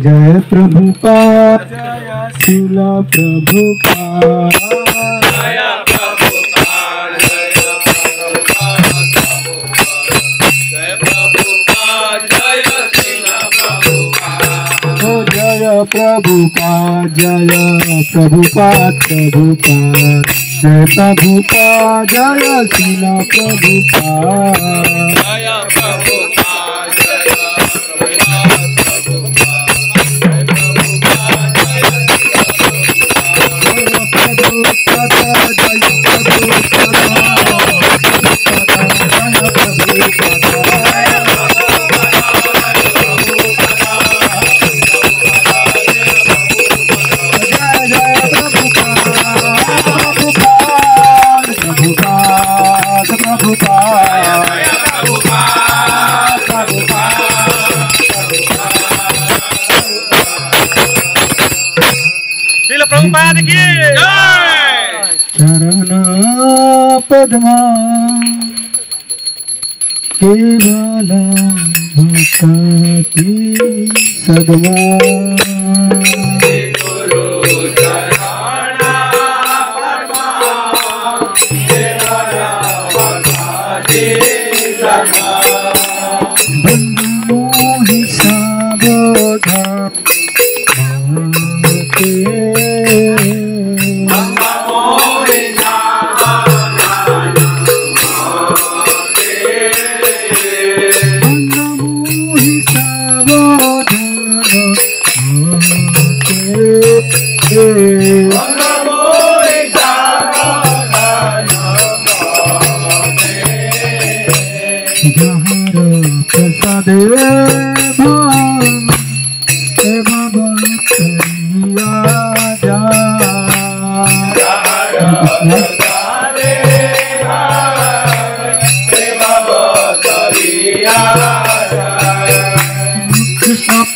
जय प्रभुपाद जय शिला प्रभुपाद जय प्रभुपाद जय प्रभुपाद जय शिला प्रभुपाद। ओ जय प्रभुपाद जय प्रभुपाद प्रभुपाद जय प्रभुपाद जय शिला प्रभुपाद जय प्रभुपाद जय प्रभुपाद की चरण पद्मा केवल भक्ति सद्मा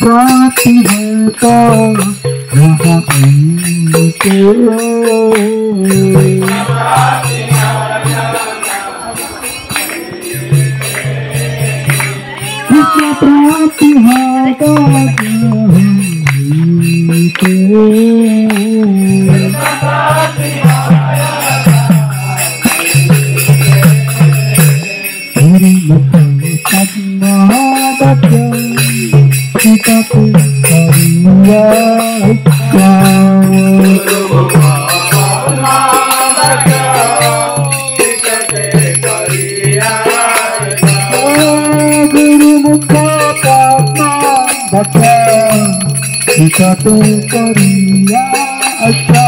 प्राप्ति है तो यहाँ प्राप्ति है तो तो करिया अच्छा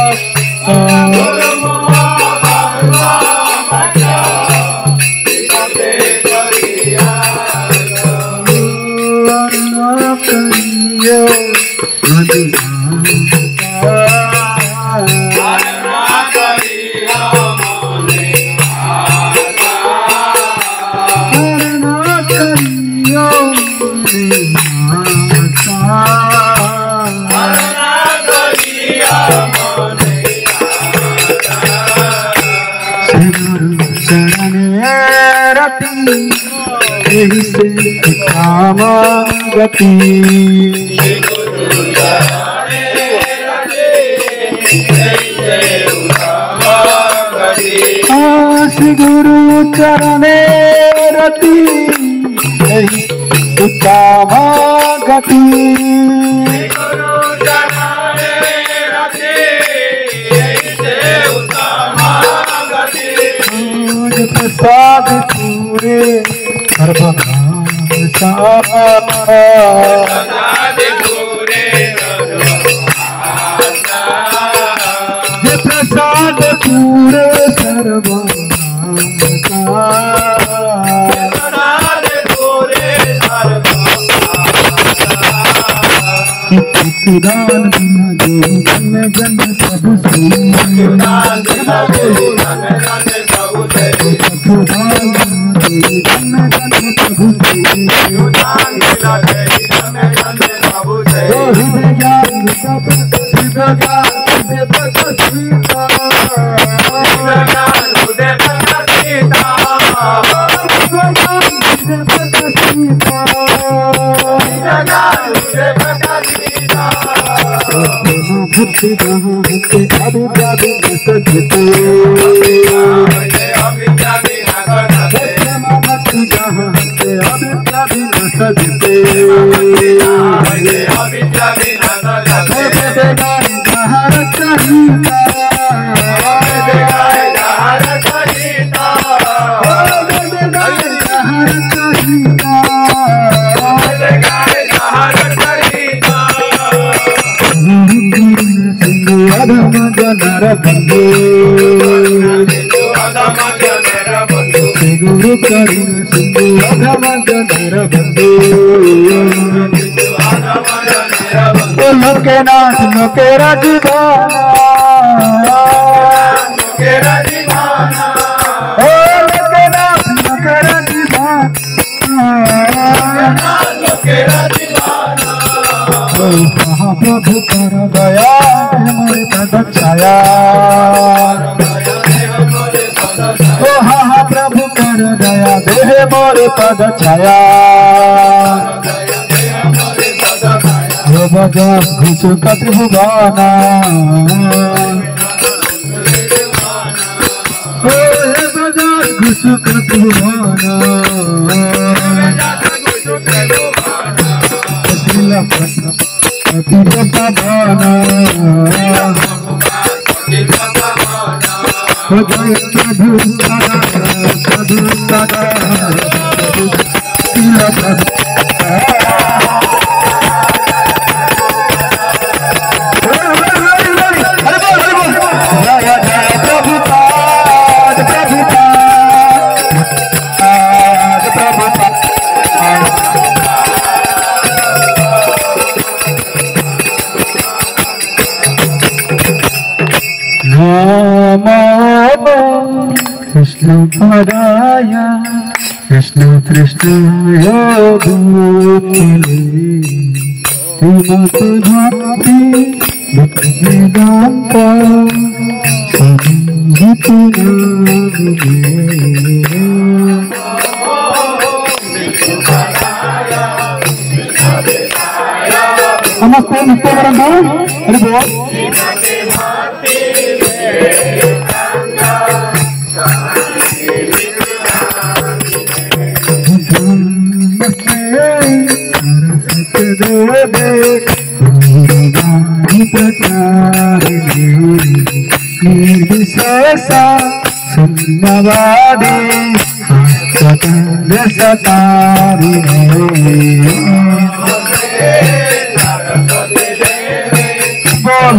गति श्री गुरु चरणे रति उत्तम गति प्रसाद पूरे प्रसाद पूरे दान बिना जो जन सब सीता भक्ति जहाँ होते अविद्या बिना सजते भक्ति जहाँ होते अविद्या बिना सजते जहाँ रचहीता अधम जनर बंधु गुरु करुण सिंधु अधम जनर बंधु लोके नाथ लोके राजधाना लोके नाथ लोके राजधाना प्रभु कर दया हमारे पद छाया ओ हाँ प्रभु कर दया देह मोरे पद छाया ओ बजा घुसु कत्रिभुवाना ओ हे बजा घुसु कत्रिभुवाना शिला प्रश्न अतिपता भाना जय प्रभु साधु दादा शिला प्रभु कृष्ण पराया कृष्ण कृष्णाय भूतले श्रीमत भक्ति वेदांत संगीत नमस्ते नित्य हरि बोल निर्विशेषा शून्यवादी सतारिणे बोल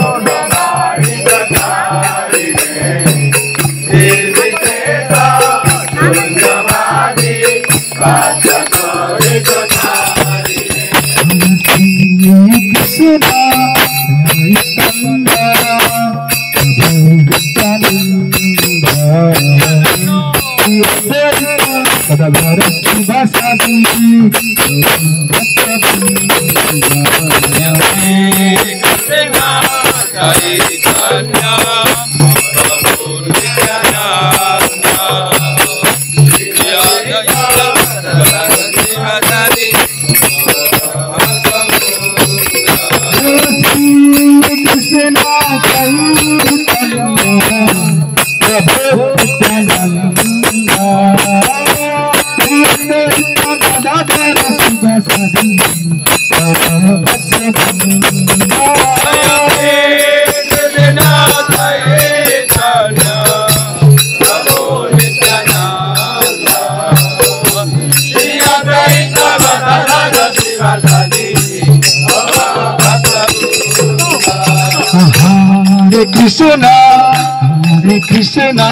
Hare Krishna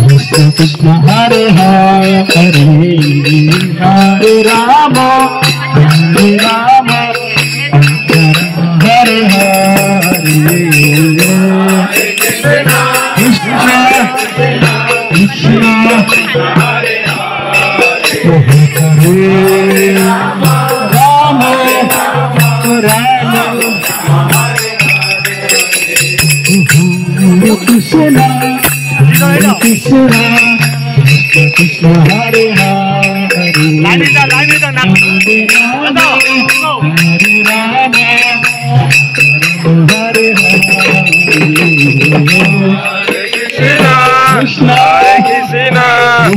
Krishna Krishna Hare Hare Hare Rama Hare Rama Hare Hare Krishna Krishna Hare Rama Rama Krishna Krishna Krishna Hare Hare Hare Rama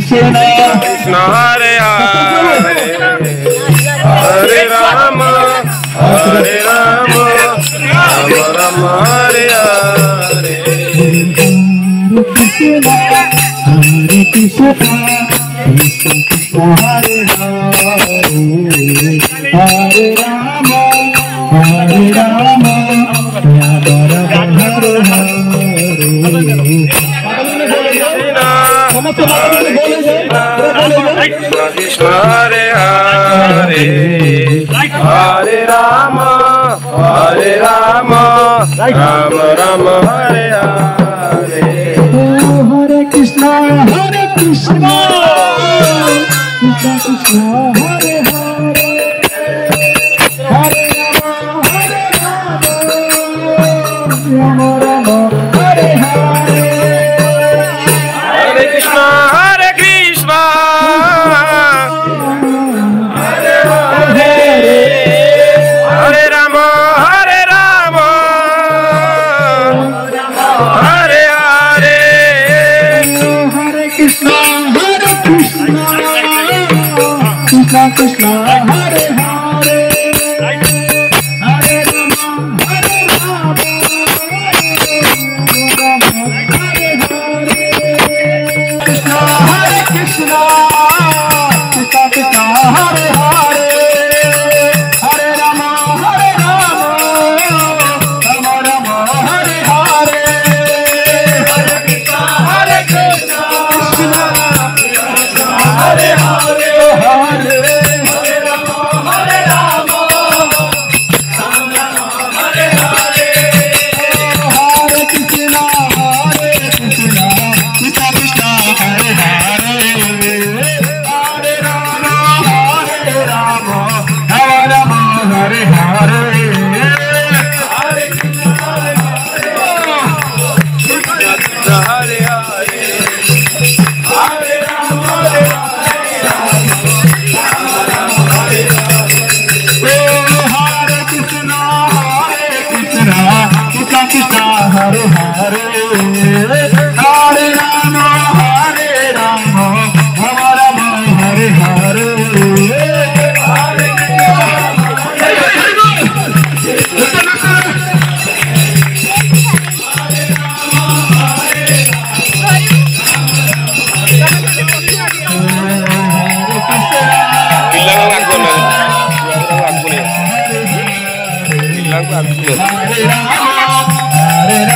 Krishna Krishna Hare Hare Hare Rama Hare Rama Rama Rama Hare Hare Hare Krishna Krishna Krishna Hare Hare Hare Rama Hare Rama Rama Rama Hare Krishna Krishna Hare Hare Hare Rama Hare Rama Rama Rama Hare Hare Hare Krishna Krishna Krishna Krishna Hare Hare Hare Rama Rama Rama Hare Hare Hare Krishna Hare Krishna Hare Rama Hare Rama Hare Hare Hare Krishna Krishna Krishna Hare Hare Hare Rama Hare Krishna Krishna Krishna Hare Hare Hare Rama Rama Rama Hare Hare Hare Krishna Krishna Hare Hare Hare Rama Hare Rama Hare Hare Hare Krishna Krishna Krishna Hare Hare Hare Rama Rama Rama Hare Hare Hare Krishna Hare Hare Hare Rama Hare Krishna Krishna Krishna Hare Hare Hare Rama Rama Rama Hare Hare Bilang aku nih, bilang aku nih. Hare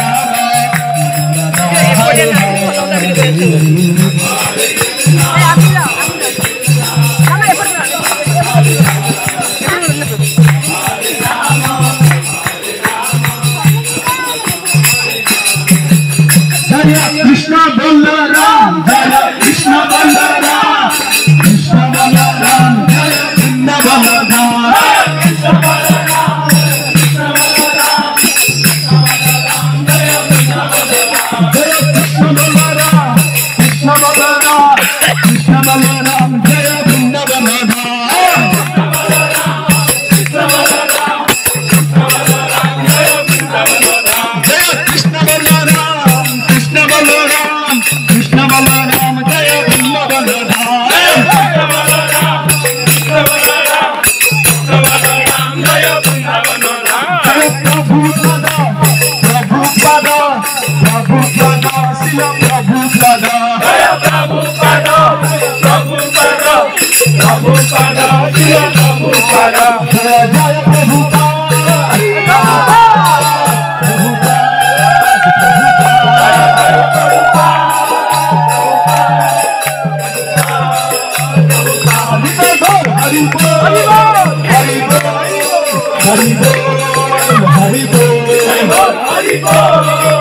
Krishna Balaram Jaya Krishna Balaram Krishna Balaram Jaya Krishna Balaram Krishna Balaram Krishna Balaram Jaya Krishna Balaram Krishna Balaram Krishna Balaram Jaya Krishna Hari Bol, Hari Bol, Hari Bol.